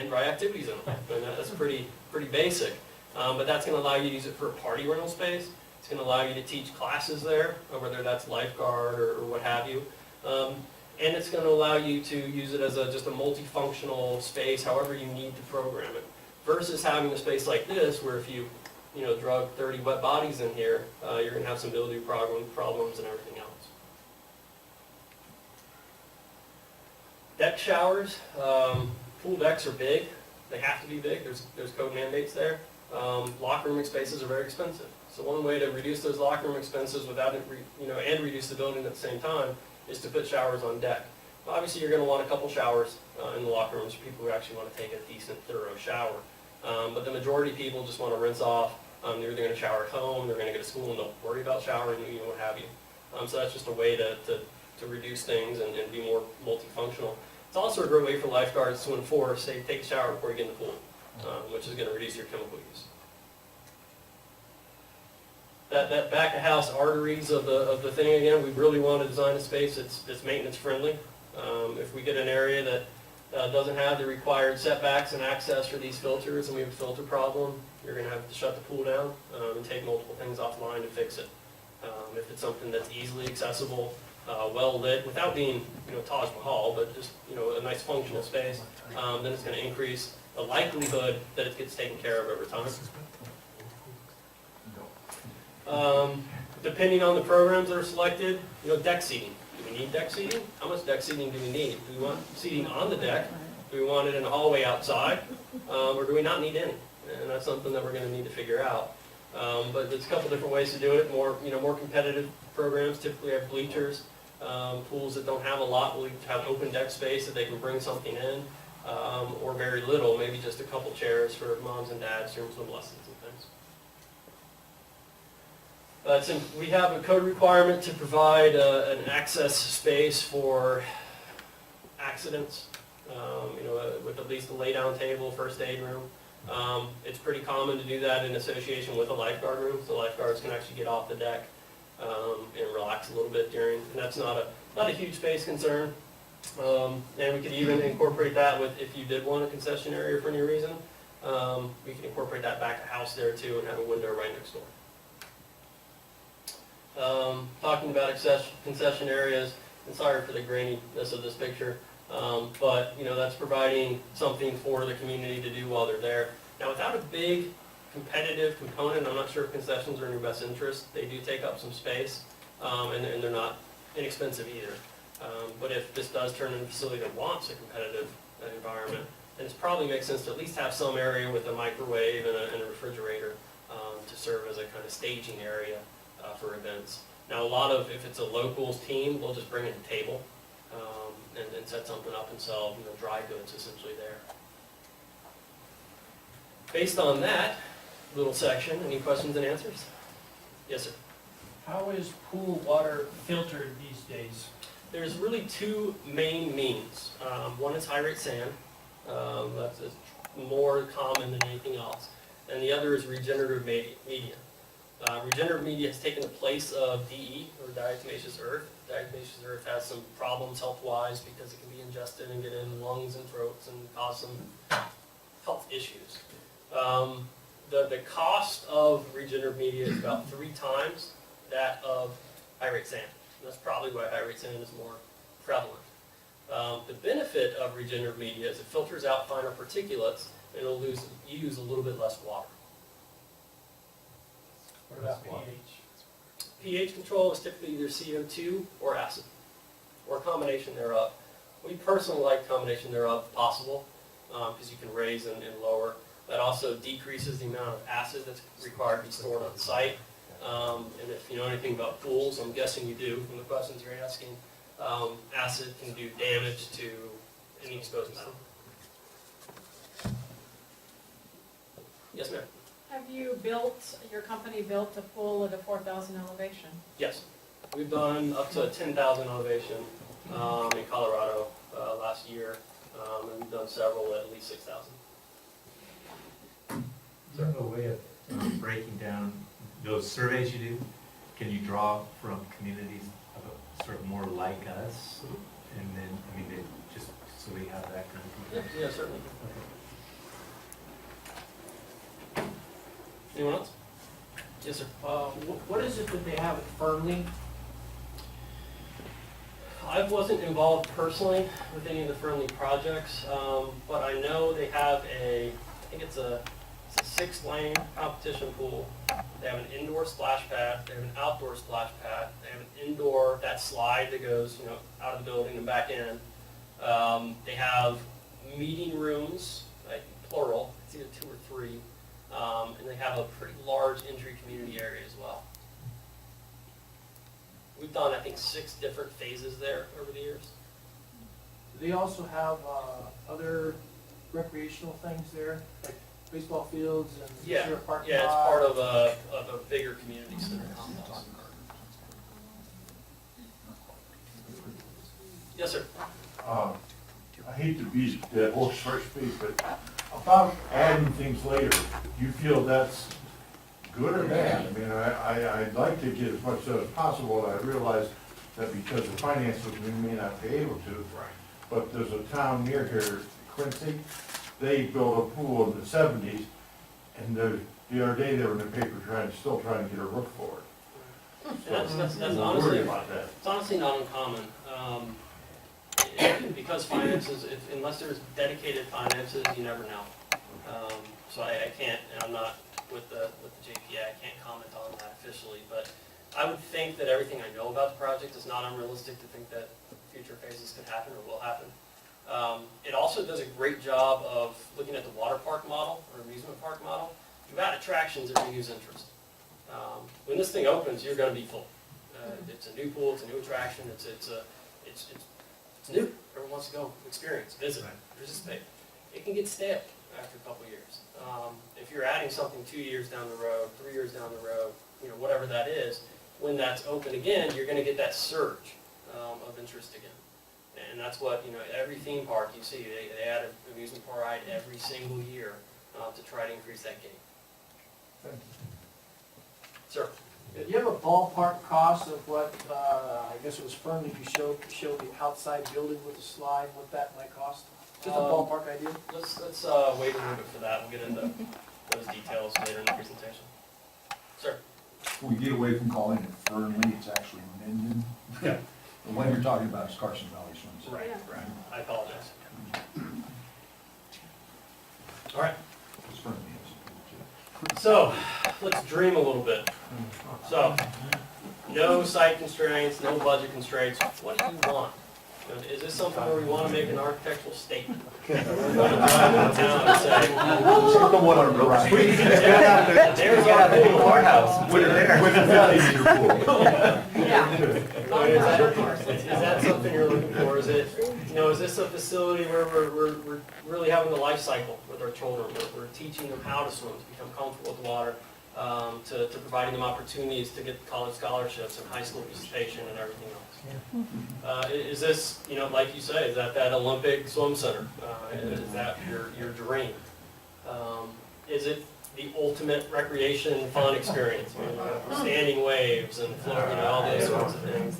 and dry activities in them. And that's pretty basic. But that's going to allow you to use it for a party rental space. It's going to allow you to teach classes there, whether that's lifeguard or what have you. And it's going to allow you to use it as just a multifunctional space, however you need to program it. Versus having a space like this, where if you drug 30 wet bodies in here, you're going to have some mildew problems and everything else. Deck showers. Pool decks are big. They have to be big. There's code mandates there. Locker room spaces are very expensive. So one way to reduce those locker room expenses without it, and reduce the building at the same time, is to put showers on deck. Obviously, you're going to want a couple showers in the locker rooms for people who actually want to take a decent, thorough shower. But the majority of people just want to rinse off. They're either going to shower at home, they're going to go to school and don't worry about showering, what have you. So that's just a way to reduce things and be more multifunctional. It's also a great way for lifeguards to enforce, say, take a shower before you get in the pool, which is going to reduce your chemical use. That back of house arteries of the thing, again, we really want to design a space that's maintenance friendly. If we get an area that doesn't have the required setbacks and access for these filters and we have a filter problem, you're going to have to shut the pool down and take multiple things offline to fix it. If it's something that's easily accessible, well lit, without being Taj Mahal, but just a nice functional space, then it's going to increase the likelihood that it gets taken care of over time. Depending on the programs that are selected, deck seating. Do we need deck seating? How much deck seating do we need? Do we want seating on the deck? Do we want it in the hallway outside? Or do we not need any? And that's something that we're going to need to figure out. But there's a couple different ways to do it. More competitive programs typically have bleachers. Pools that don't have a lot will have open deck space that they can bring something in, or very little, maybe just a couple chairs for moms and dads during some lessons and things. We have a code requirement to provide an access space for accidents, with at least a lay-down table, first aid room. It's pretty common to do that in association with a lifeguard room, so lifeguards can actually get off the deck and relax a little bit during, and that's not a huge space concern. And we could even incorporate that with, if you did want a concession area for any reason, we can incorporate that back of house there too and have a window right next door. Talking about concession areas, and sorry for the graininess of this picture, but that's providing something for the community to do while they're there. Now, without a big competitive component, I'm not sure if concessions are in your best interest. They do take up some space, and they're not inexpensive either. But if this does turn into a facility that wants a competitive environment, then it probably makes sense to at least have some area with a microwave and a refrigerator to serve as a kind of staging area for events. Now, if it's a locals team, they'll just bring in a table and set something up and sell dry goods essentially there. Based on that little section, any questions and answers? Yes, sir. How is pool water filtered these days? There's really two main means. One is high rate sand. That's more common than anything else. And the other is regenerative media. Regenerative media has taken the place of DE, or diatomaceous earth. Diatomaceous earth has some problems health-wise because it can be ingested and get in lungs and throats and cause some health issues. The cost of regenerative media is about 3 times that of high rate sand. And that's probably why high rate sand is more prevalent. The benefit of regenerative media is it filters out finer particulates and it'll use a little bit less water. What about pH? pH control is typically either CO2 or acid, or a combination thereof. We personally like combination thereof if possible, because you can raise and lower. That also decreases the amount of acid that's required to be stored on site. And if you know anything about pools, I'm guessing you do from the questions you're asking, acid can do damage to any exposed metal. Yes, ma'am. Have your company built a pool at a 4,000 elevation? Yes. We've done up to 10,000 elevation in Colorado last year, and we've done several at least 6,000. Is there a way of breaking down those surveys you do? Can you draw from communities sort of more like us? And then, just so we have that kind of comparison? Yeah, certainly. Anyone else? Yes, sir. What is it that they have at Fernley? I wasn't involved personally with any of the Fernley projects, but I know they have I think it's a 6-lane competition pool. They have an indoor splash pad, they have an outdoor splash pad, they have an indoor, that slide that goes, out of the building and back in. They have meeting rooms, like plural, it's either 2 or 3, and they have a pretty large entry community area as well. We've done, I think, 6 different phases there over the years. Do they also have other recreational things there, like baseball fields and Yeah, share parking yeah, it's lot? part of a bigger community center complex. Yes, sir. I hate to beat that horse first speed, but about adding things later, do you feel that's good or bad? I mean, I'd like to get as much as possible, and I realize that because of finances, we may not be able to. Right. But there's a town near here, Quincy, they built a pool in the 70s, and the other day they were in the paper still trying to get a roof for it. And that's I'm honestly, worried about that. it's honestly not uncommon. Because finances, unless there's dedicated finances, you never know. So I can't, and I'm not with the JPA, I can't comment on that officially, but I would think that everything I know about the project is not unrealistic to think that future phases could happen or will happen. It also does a great job of looking at the water park model or amusement park model. You've got attractions that renews interest. When this thing opens, you're going to be full. It's a new pool, it's a new attraction, it's new. Everyone wants to go experience, visit, participate. It can get stale after a couple of years. If you're adding something 2 years down the road, 3 years down the road, whatever that is, when that's open again, you're going to get that surge of interest again. And that's what, every theme park you see, they add an amusement park ride every single year to try to increase that gain. Thank you. Sir? Do you have a ballpark cost of what, I guess it was Fernley, you showed the outside building with the slide, what that might cost? Just a ballpark idea? Let's wait a little bit for that. We'll get into those details later in the presentation. Sir? We get away from calling it Fernley, it's actually Minden. Yeah. The one you're talking about is Carson Valley Swims. Right, Yeah. right. I apologize. All right. It's Fernley, yes. So, let's dream a little bit. So, no site constraints, no budget constraints. What do you want? Is this something where we want to make an architectural statement? We want to drive into town and say, The one on the right. there's our pool. Courthouse, with a pool. Yeah. Is that something you're looking for? Is it, is this a facility where we're really having a life cycle with our children? We're teaching them how to swim, to become comfortable with the water, to providing them opportunities to get college scholarships and high school participation and everything else. Is this, like you say, is that Olympic swim center? Is that your dream? Is it the ultimate recreation fun experience? Standing waves and floating, all those sorts of things.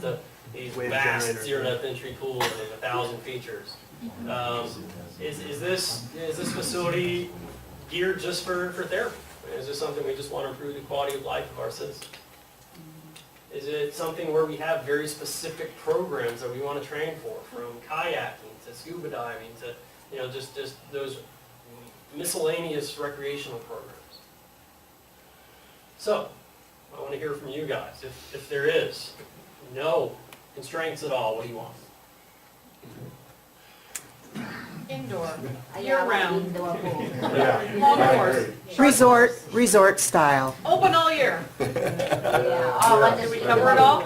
These vast zero-depth entry pools with 1,000 features. Is this facility geared just for therapy? Is this something we just want to improve the quality of life of our citizens? Is it something where we have very specific programs that we want to train for, from kayaking to scuba diving to, just those miscellaneous recreational programs? So, I want to hear from you guys. If there is no constraints at all, what do you want? Indoor, year-round, Yeah. long course, Resort style. open all year. Yeah. Did we cover it all?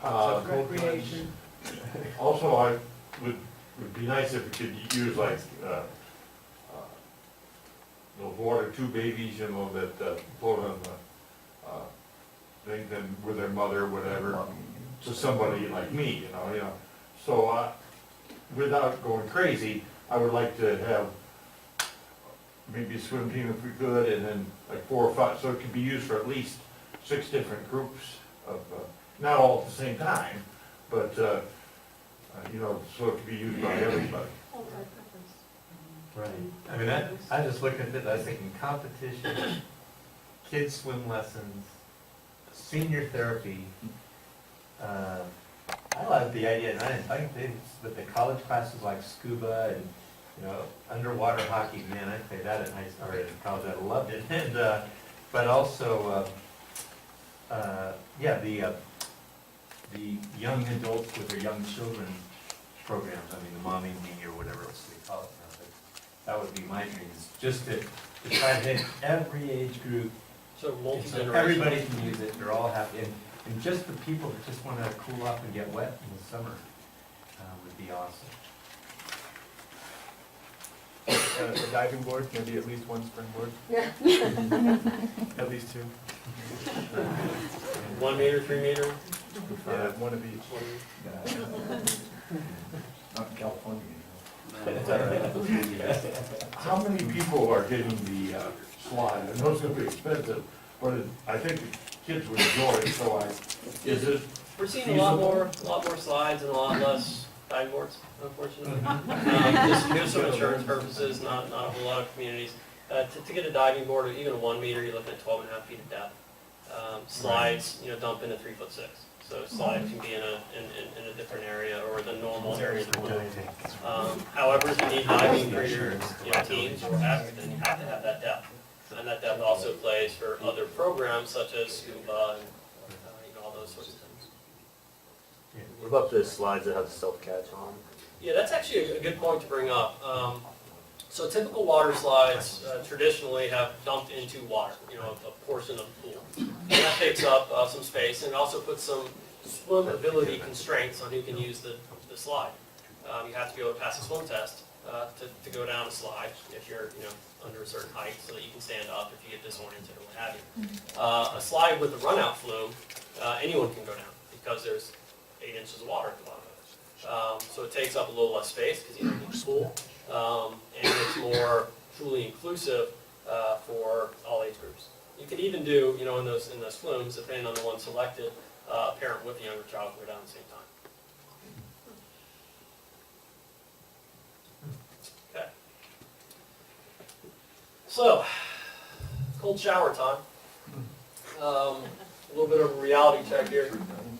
Recreation. Also, would be nice if we could use like, those water tube babies, that float on the thing, then with their mother, whatever, to somebody like me, So, without going crazy, I would like to have maybe a swim team if we could, and then like 4 or 5, so it could be used for at least 6 different groups of, not all at the same time, but, so it could be used by everybody. Right. I mean, I just looked at it, I was thinking competition, kids swim lessons, senior therapy. I love the idea, and I think things with the college classes like scuba and, you know, underwater hockey, man, I played that at high school, or in college, I loved it. And, but also, yeah, the young adults with their young children programs, I mean, the Mommy Me or whatever else they call it now, but that would be my dreams, just to try to hit every age group, So and so multi-generational. everybody can use it, they're all happy, and just the people that just wanna cool off and get wet in the summer, would be awesome. A diving board, maybe at least one springboard. At least two. 1 meter, 3 meter. Yeah, one of each. Not in California, How many people are getting the slide? I know it's gonna be expensive, but I think the kids would enjoy it, so is it? We're seeing a lot more slides and a lot less diving boards, unfortunately. Just for insurance purposes, not a whole lot of communities. To get a diving board, or even a 1 meter, you're looking at 12.5 feet of depth. Slides, dump into 3'6". So slides can be in a different area or the normal area of the pool. However, if you need diving for your teams or active, then you have to have that depth. And that depth also plays for other programs such as scuba and all those sorts of things. What about the slides that have self-catch on? Yeah, that's actually a good point to bring up. So typical water slides traditionally have dumped into water, a portion of the pool. And that takes up some space and it also puts some swimmability constraints on who can use the slide. You have to be able to pass a swim test to go down a slide if you're under a certain height so that you can stand up if you get disoriented or what have you. A slide with a runout flume, anyone can go down because there's 8 inches of water at the bottom of it. So it takes up a little less space because you don't need a pool. And it's more truly inclusive for all age groups. You could even do, in those flumes, depending on the one selected, a parent with a younger child can go down at the same time. Okay. So, cold shower time. A little bit of a reality check here.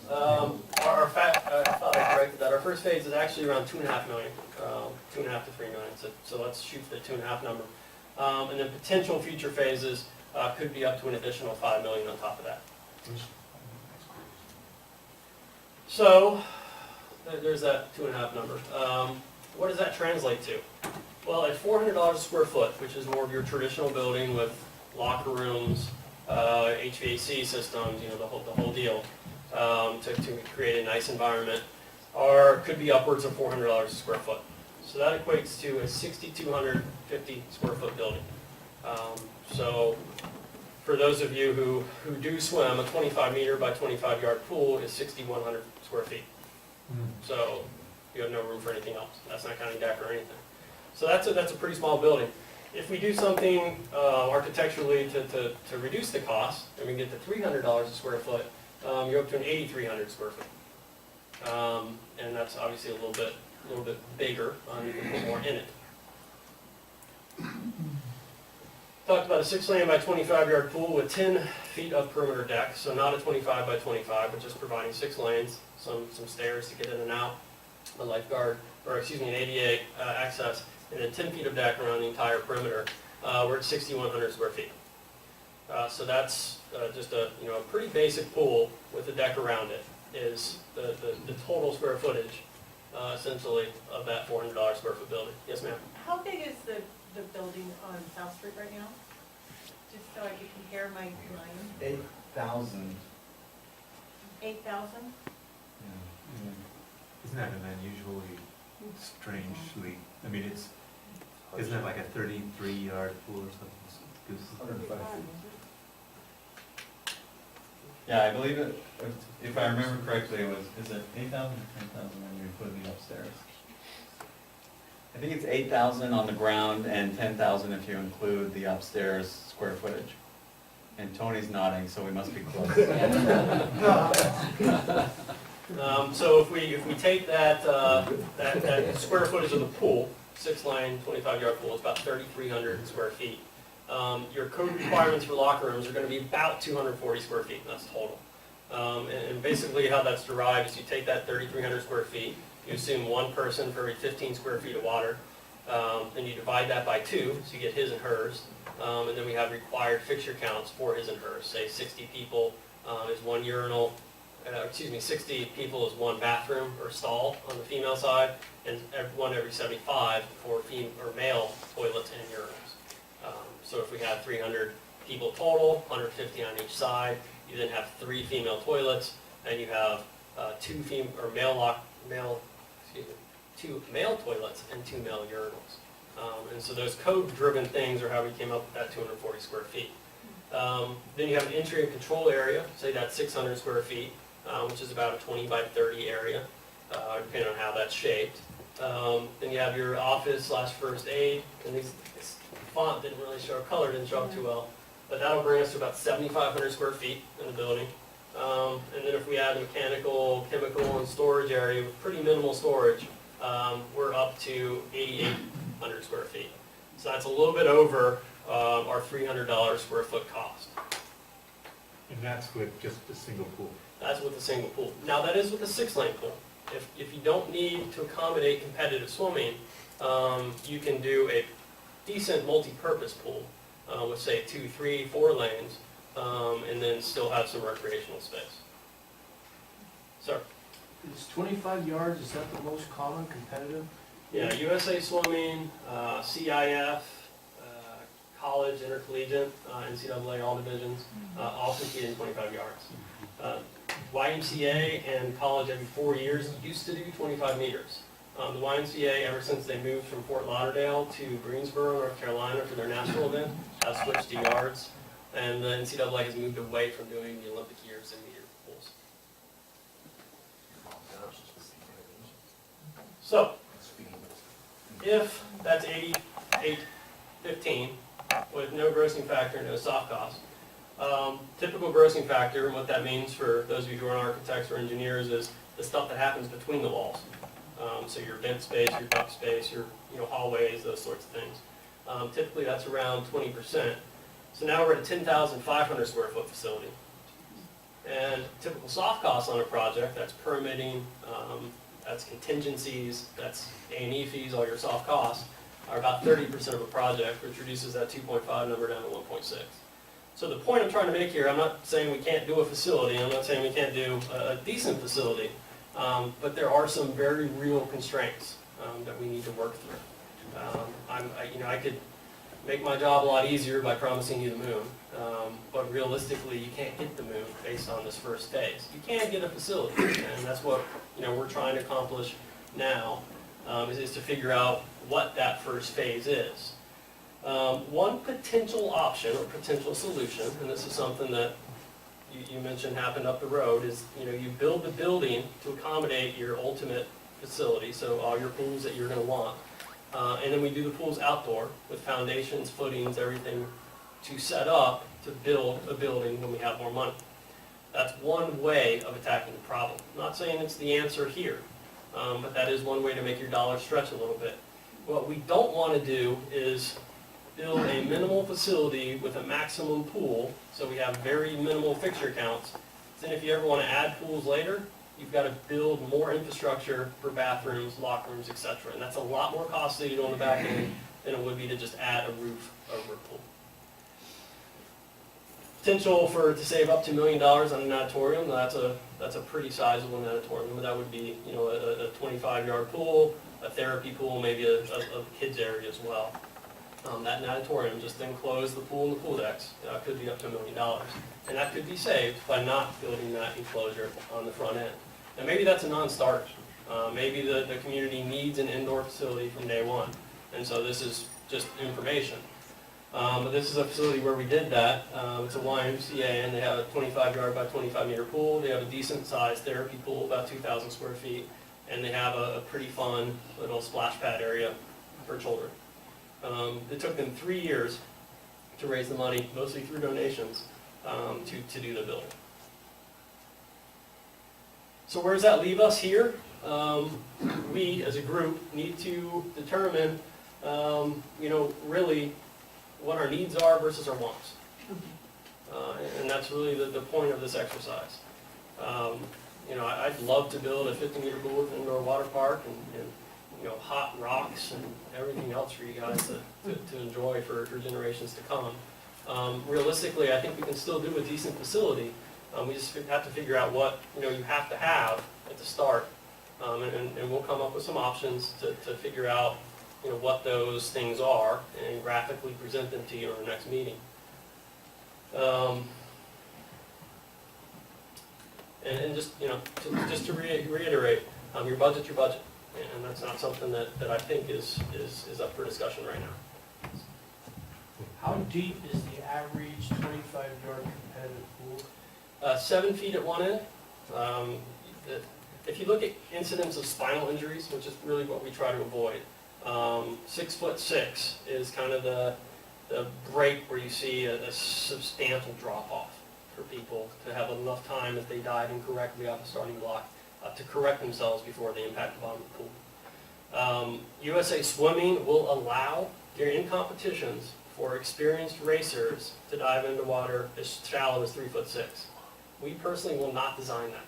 I thought I corrected that. Our first phase is actually around 2.5 million, 2.5 to 3 million. So let's shoot for the 2.5 number. And then potential future phases could be up to an additional 5 million on top of that. So there's that 2.5 number. What does that translate to? Well, at $400 a square foot, which is more of your traditional building with locker rooms, HVAC systems, the whole deal. To create a nice environment, could be upwards of $400 a square foot. So that equates to a 6,250 square foot building. So for those of you who do swim, a 25 meter by 25 yard pool is 6,100 square feet. So you have no room for anything else. That's not counting deck or anything. So that's a pretty small building. If we do something architecturally to reduce the cost, and we can get to $300 a square foot, you're up to an 8,300 square foot. And that's obviously a little bit bigger, you can put more in it. Talked about a 6 lane by 25 yard pool with 10 feet of perimeter deck, so not a 25 by 25, but just providing 6 lanes, some stairs to get in and out, an ADA access, and then 10 feet of deck around the entire perimeter. We're at 6,100 square feet. So that's just a pretty basic pool with a deck around it is the total square footage essentially of that $400 square foot building. Yes, ma'am. How big is the building on South Street right now? Just so I can compare my mind. 8,000. 8,000? Isn't that an unusually, strangely, I mean, isn't that like a 33-yard pool or something? 105 feet. Yeah, I believe it, if I remember correctly, is it 8,000 or 10,000 when you put the upstairs? I think it's 8,000 on the ground and 10,000 if you include the upstairs square footage. And Tony's nodding, so we must be close. So if we take that square footage of the pool, 6-lane, 25-yard pool is about 3,300 square feet. Your code requirements for locker rooms are going to be about 240 square feet, that's total. And basically how that's derived is you take that 3,300 square feet, you assume one person for every 15 square feet of water, then you divide that by 2, so you get his and hers, and then we have required fixture counts for his and hers. Say 60 people is one urinal, 60 people is one bathroom or stall on the female side, and one every 75 for male toilets and urinals. So if we have 300 people total, 150 on each side, you then have 3 female toilets, and you have 2 male toilets and 2 male urinals. And so those code-driven things are how we came up with that 240 square feet. Then you have an entry and control area, say that's 600 square feet, which is about a 20 by 30 area, depending on how that's shaped. Then you have your office / first aid, and this font didn't really show, color didn't show up too well, but that'll bring us to about 7,500 square feet in the building. And then if we add mechanical, chemical, and storage area with pretty minimal storage, we're up to 8,800 square feet. So that's a little bit over our $300 square foot cost. And that's with just a single pool. That's with a single pool. Now that is with a 6-lane pool. If you don't need to accommodate competitive swimming, you can do a decent multi-purpose pool with say 2, 3, 4 lanes, and then still have some recreational space. Sir? Is 25 yards, is that the most common competitive? Yeah, USA Swimming, CIF, college, intercollegiate, NCAA, all divisions, all compete in 25 yards. YMCA and college every 4 years used to do 25 meters. The YMCA, ever since they moved from Fort Lauderdale to Greensboro, North Carolina for their national event, has switched to yards. And the NCAA has moved away from doing the Olympic years in meter pools. So, if that's 88.15 with no grossing factor, no soft cost, typical grossing factor, and what that means for those of you who are architects or engineers, is the stuff that happens between the walls. So your vent space, your duct space, your hallways, those sorts of things. Typically that's around 20%. So now we're at a 10,500 square foot facility. And typical soft costs on a project, that's permitting, that's contingencies, that's A&E fees, all your soft costs, are about 30% of a project, which reduces that 2.5 number down to 1.6. So the point I'm trying to make here, I'm not saying we can't do a facility, I'm not saying we can't do a decent facility, but there are some very real constraints that we need to work through. I could make my job a lot easier by promising you the moon, but realistically you can't get the moon based on this first phase. You can get a facility, and that's what we're trying to accomplish now, is to figure out what that first phase is. One potential option or potential solution, and this is something that you mentioned happened up the road, is you build the building to accommodate your ultimate facility, so all your pools that you're going to want. And then we do the pools outdoor with foundations, footings, everything to set up to build a building when we have more money. That's one way of attacking the problem. I'm not saying it's the answer here, but that is one way to make your dollar stretch a little bit. What we don't want to do is build a minimal facility with a maximum pool, so we have very minimal fixture counts. Then if you ever want to add pools later, you've got to build more infrastructure for bathrooms, locker rooms, etc. And that's a lot more costly to do on the back end than it would be to just add a roof over a pool. Potential to save up to $1 million on an natatorium. That's a pretty sizable natatorium. That would be a 25-yard pool, a therapy pool, maybe a kids area as well. That natatorium, just enclose the pool and the pool decks, could be up to $1 million. And that could be saved by not building that enclosure on the front end. And maybe that's a non-starter. Maybe the community needs an indoor facility from day one. And so this is just information. But this is a facility where we did that. It's a YMCA, and they have a 25-yard by 25-meter pool. They have a decent-sized therapy pool, about 2,000 square feet. And they have a pretty fun little splash pad area for children. It took them 3 years to raise the money, mostly through donations, to do the building. So where does that leave us here? we as a group need to determine, really what our needs are versus our wants. And that's really the point of this exercise. I'd love to build a 50-meter pool with an indoor water park and hot rocks and everything else for you guys to enjoy for generations to come. Realistically, I think we can still do a decent facility. We just have to figure out what, you have to have at the start. And we'll come up with some options to figure out, what those things are and graphically present them to you in our next meeting. And just, just to reiterate, your budget's your budget. And that's not something that I think is up for discussion right now. How deep is the average 25-yard competitive pool? 7 feet at one end. If you look at incidents of spinal injuries, which is really what we try to avoid, 6'6" is kind of the break where you see a substantial drop-off for people to have enough time if they dive incorrectly off a starting block to correct themselves before they impact the bottom of the pool. USA Swimming will allow, during competitions, for experienced racers to dive into water as shallow as 3'6". We personally will not design that.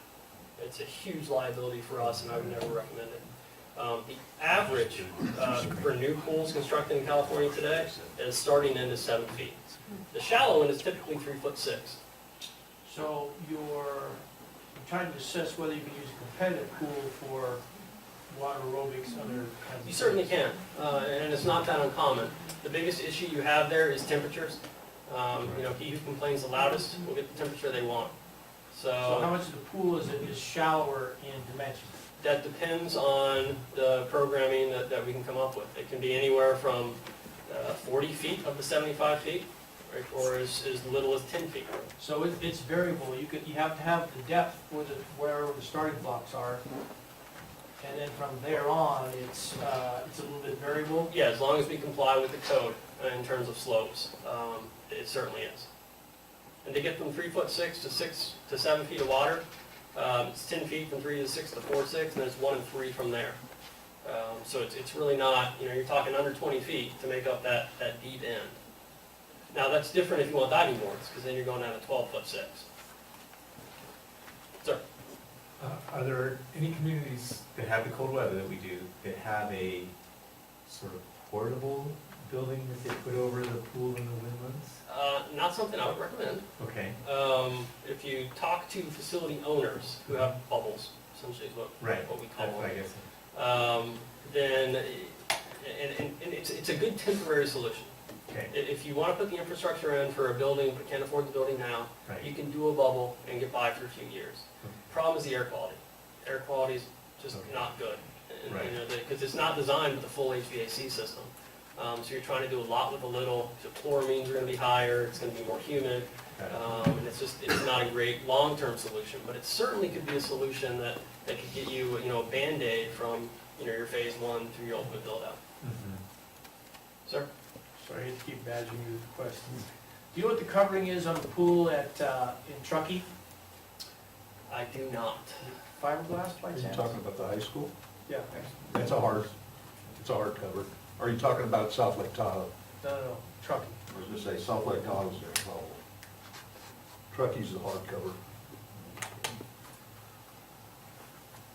It's a huge liability for us, and I would never recommend it. The average for new pools constructed in California today is starting end is 7 feet. The shallow end is typically 3'6". So you're trying to assess whether you can use a competitive pool for water aerobics, other kinds of. You certainly can, and it's not that uncommon. The biggest issue you have there is temperatures. He who complains the loudest will get the temperature they want. So how much of the pool is shallower in dimension? That depends on the programming that we can come up with. It can be anywhere from 40 feet up to 75 feet, right, or as little as 10 feet. So it's variable. You have to have the depth for wherever the starting blocks are, and then from there on, it's a little bit variable. Yeah, as long as we comply with the code in terms of slopes, it certainly is. And to get from 3'6" to 6 to 7 feet of water, it's 10 feet from 3 to 6 to 4, 6, and then it's 1 and 3 from there. So it's really not, you're talking under 20 feet to make up that deep end. Now that's different if you want diving boards, because then you're going down to 12'6". Sir? Are there any communities that have the cold weather that we do, that have a sort of portable building that they put over the pool in the winter months? Not something I would recommend. Okay. If you talk to facility owners who have bubbles, essentially is what we call That's what I them, guess. then and it's a good temporary solution. Okay. If you want to put the infrastructure in for a building but can't afford the building now, Right. you can do a bubble and get by for a few years. Okay. Problem is the air quality. Air quality is just Okay. not good, Right. because it's not designed with a full HVAC system. So you're trying to do a lot with a little. So chloramines are going to be higher. It's going to be more humid. And it's not a great long-term solution, but it certainly could be a solution that could get you, a Band-Aid from, your phase 1 through your ultimate build-out. Mhm. Sir? Sorry to keep badgering you with questions. Do you know what the covering is on the pool in Truckee? I do not. Fiberglass by Are you chance? talking about the high school? Yeah. It's a hard cover. Are you talking about South Lake Tahoe? No, Truckee. I was gonna say South Lake Tahoe's there, probably. Truckee's the hard cover.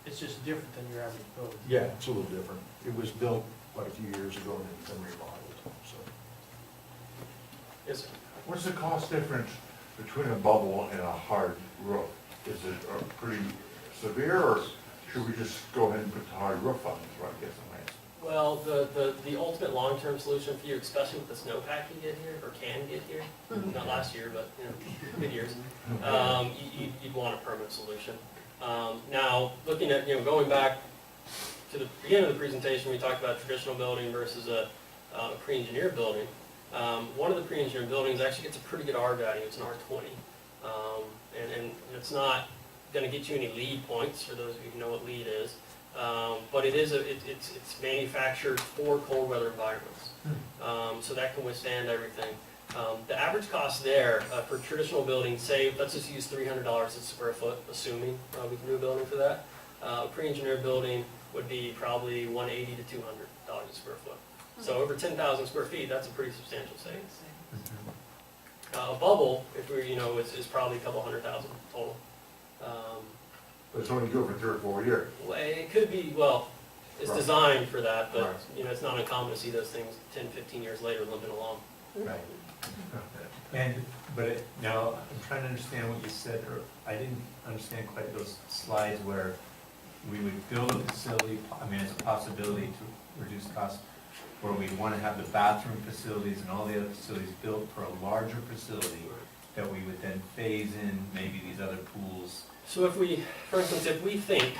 It's just different than your average building. Yeah, it's a little different. It was built quite a few years ago and it's been remodeled, so. Yes, sir. What's the cost difference between a bubble and a hard roof? Is it pretty severe, or should we just go ahead and put the hard roof on, is what I guess I'm asking? Well, the ultimate long-term solution for you, especially with the snowpack you get here, or can get here, not last year, but, good years, you'd want a permanent solution. Now, looking at, going back to the beginning of the presentation, we talked about traditional building versus a pre-engineered building. One of the pre-engineered buildings actually gets a pretty good R value, it's an R20. And it's not gonna get you any LEED points, for those of you who know what LEED is. But it's manufactured for cold weather environments. So that can withstand everything. The average cost there for traditional buildings, say, let's just use $300 a square foot, assuming we can do a building for that. Pre-engineered building would be probably $180 to $200 a square foot. So over 10,000 square feet, that's a pretty substantial savings. A bubble, if we, is probably a couple $100,000 total. But it's only good for 3 or 4 years. Well, it could be, well, it's Right. designed for that, but, Right. it's not uncommon to see those things 10, 15 years later limping along. Right. Now, I'm trying to understand what you said, or I didn't understand quite those slides where we would build a facility, it's a possibility to reduce costs, where we want to have the bathroom facilities and all the other facilities built for a larger facility, that we would then phase in maybe these other pools. So if we, for instance, if we think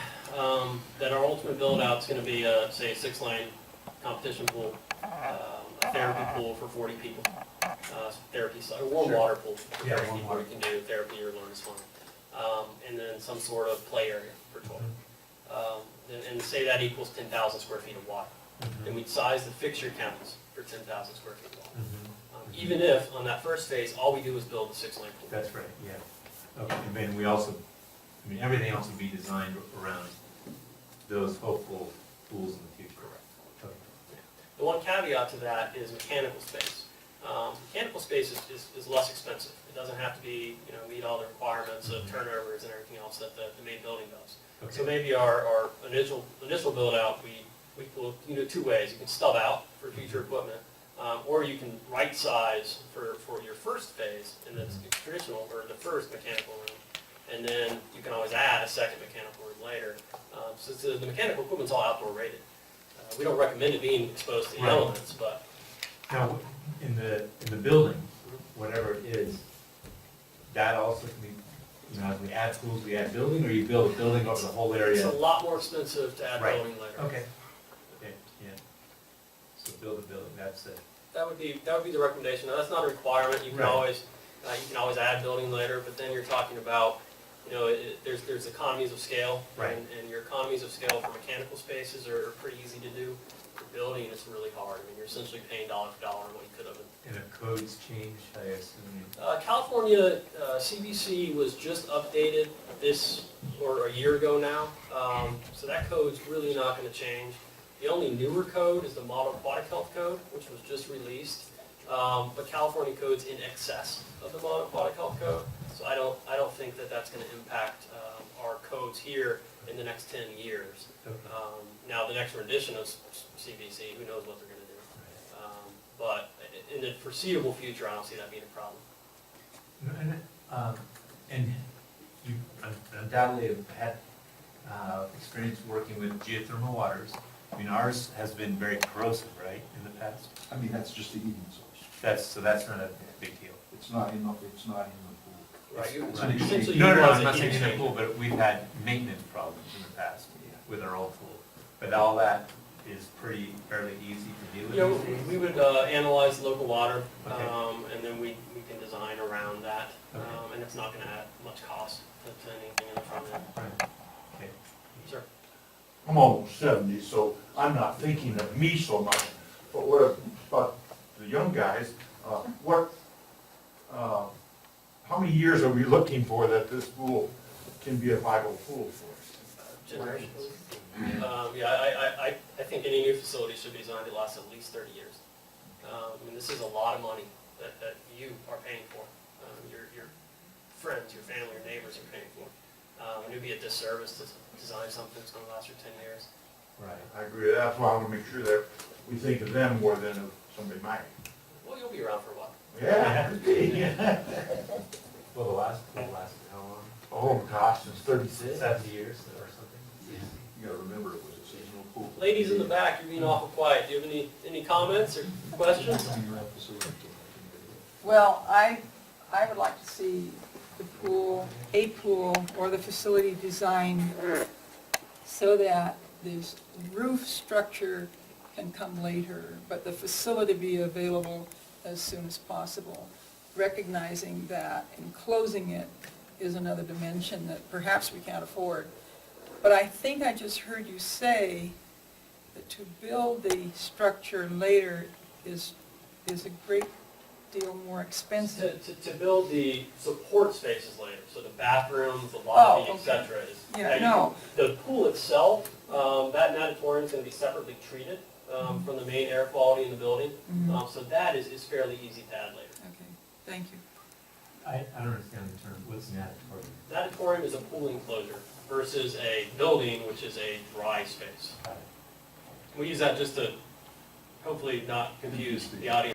that our ultimate build-out's gonna be say a 6-lane competition pool, a therapy pool for 40 people, therapy, a warm Sure. water pool for Yeah, 30 warm people, water. we can do therapy or learn to swim. And then some sort of play area for 12. And say that equals 10,000 square feet of water. Then we'd size the fixture counts for 10,000 square feet of water. Even if, on that first phase, all we do is build a 6-lane pool. That's right, yeah. Okay, and then we also, everything else would be designed around those hopeful pools in the future. Okay. The one caveat to that is mechanical space. Mechanical space is less expensive. It doesn't have to be, meet all the requirements of turnovers and everything else that the main building does. So Okay. maybe our initial build out, we will, you do 2 ways. You can stub out for future equipment, or you can right size for your first phase, and that's traditional, or the first mechanical room. And then you can always add a second mechanical room later. So the mechanical equipment's all outdoor rated. We don't recommend it being exposed to the Right. elements, but Now, in the building, whatever it is, that also can be, as we add pools, we add building, or you build a building over the whole it's area? a lot more expensive to add Right. building later. Okay. Okay, yeah. So build a building, that's it. That would be the recommendation. Now, that's not a requirement. You can Right. always add building later, but then you're talking about, there's economies of scale. Right. And your economies of scale for mechanical spaces are pretty easy to do. For building, it's really hard. You're essentially paying dollar for dollar on what you could have. And if codes change, I assume, California CBC was just updated or a year ago now. So that code's really not gonna change. The only newer code is the Model Aquatic Health Code, which was just released. But California code's in excess of the Model Aquatic Health Code. So I don't think that that's gonna impact our codes here in the next 10 years. okay. Now, the next rendition of CBC, who knows what they're gonna do. But in the foreseeable future, I don't see that being a problem. And you undoubtedly have had experience working with geothermal waters. Ours has been very corrosive, right, in the past? That's just the heating source. That's not a big deal. It's not in the pool. Right, you Right. essentially No, utilize I'm a not heat saying in the exchanger. pool, but we've had maintenance problems in the past with our old pool. But all that is fairly easy to deal with these days? We would analyze local water, Okay. And then we can design around that. Okay. And it's not gonna add much cost to anything in the front end. Right. Okay. Sure. I'm almost 70, so I'm not thinking of me so much. But what about the young guys? How many years are we looking for that this pool can be a viable pool for us? Generations. I think any new facility should be designed to last at least 30 years. This is a lot of money that you are paying for. Your friends, your family, your neighbors are paying for. And it'd be a disservice to design something that's gonna last for 10 years. Right. I agree, that's why I want to make sure that we think of them more than of somebody might. Well, you'll be around for a while. Yeah. Well, the last pool lasted how long? Oh, gosh, since 36. 70 years or something? You gotta remember, it was a seasonal pool. Ladies in the back, you're being awful quiet. Do you have any comments or questions? Well, I would like to see the pool, a pool, or the facility designed so that this roof structure can come later, but the facility be available as soon as possible, recognizing that enclosing it is another dimension that perhaps we can't afford. But I think I just heard you say that to build the structure later is a great deal more expensive. To build the support spaces later, so the bathrooms, the lobby, Oh, et okay. cetera, is. Yeah, you no. can- The pool itself, that natatorium is gonna be separately treated, from the main air quality in the building. Mhm. So that is fairly easy to add later. Okay, thank you. I don't understand the term, what's natatorium? Natatorium is a pool enclosure versus a building, which is a dry space. We use that just to hopefully not confuse the audience.